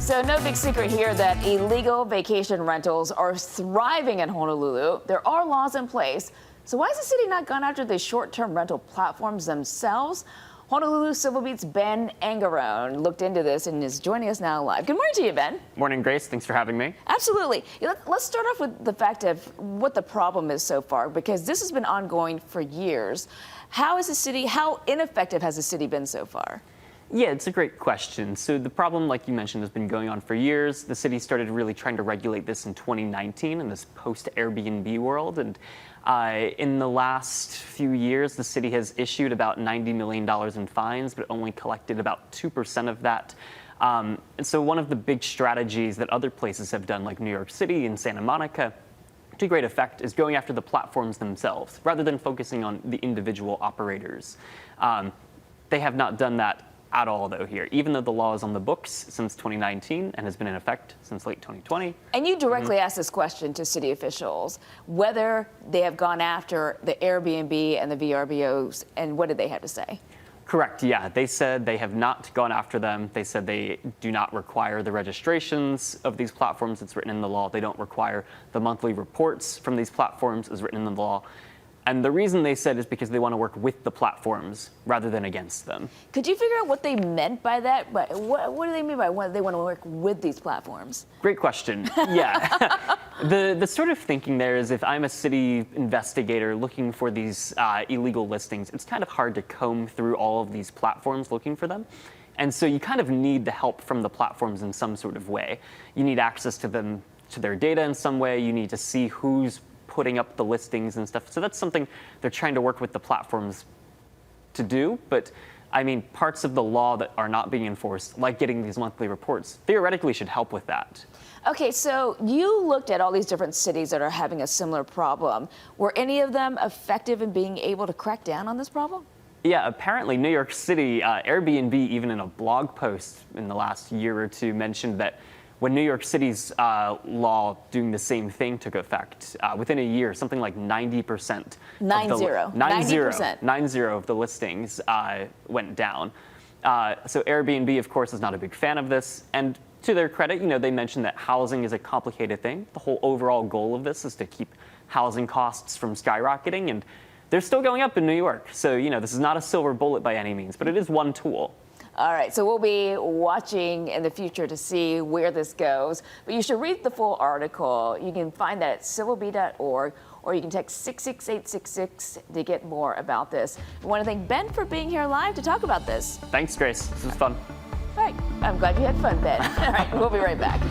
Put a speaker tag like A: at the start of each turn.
A: So no big secret here that illegal vacation rentals are thriving in Honolulu. There are laws in place. So why has the city not gone after the short-term rental platforms themselves? Honolulu Civil Beat's Ben Angarone looked into this and is joining us now live. Good morning to you, Ben.
B: Morning, Grace. Thanks for having me.
A: Absolutely. Let's start off with the fact of what the problem is so far, because this has been ongoing for years. How ineffective has the city been so far?
B: Yeah, it's a great question. So the problem, like you mentioned, has been going on for years. The city started really trying to regulate this in 2019 in this post-Airbnb world. And in the last few years, the city has issued about $90 million in fines, but only collected about 2% of that. And so one of the big strategies that other places have done, like New York City and Santa Monica, to great effect, is going after the platforms themselves, rather than focusing on the individual operators. They have not done that at all, though, here, even though the law is on the books since 2019 and has been in effect since late 2020.
A: And you directly asked this question to city officials, whether they have gone after the Airbnb and the VRBOs, and what did they have to say?
B: Correct, yeah. They said they have not gone after them. They said they do not require the registrations of these platforms. It's written in the law. They don't require the monthly reports from these platforms as written in the law. And the reason they said is because they want to work with the platforms rather than against them.
A: Could you figure out what they meant by that? What do they mean by what they want to work with these platforms?
B: Great question. Yeah. The sort of thinking there is, if I'm a city investigator looking for these illegal listings, it's kind of hard to comb through all of these platforms looking for them. And so you kind of need the help from the platforms in some sort of way. You need access to them, to their data in some way. You need to see who's putting up the listings and stuff. So that's something they're trying to work with the platforms to do. But I mean, parts of the law that are not being enforced, like getting these monthly reports, theoretically should help with that.
A: Okay, so you looked at all these different cities that are having a similar problem. Were any of them effective in being able to crack down on this problem?
B: Yeah, apparently New York City, Airbnb, even in a blog post in the last year or two, mentioned that when New York City's law doing the same thing took effect, within a year, something like 90% 90% of the listings went down. So Airbnb, of course, is not a big fan of this. And to their credit, they mentioned that housing is a complicated thing. The whole overall goal of this is to keep housing costs from skyrocketing. And they're still going up in New York. So, this is not a silver bullet by any means, but it is one tool.
A: All right, so we'll be watching in the future to see where this goes. But you should read the full article. You can find that at civilb.org, or you can text 66866 to get more about this. I want to thank Ben for being here live to talk about this.
B: Thanks, Grace. This was fun.
A: All right, I'm glad you had fun, Ben. All right, we'll be right back.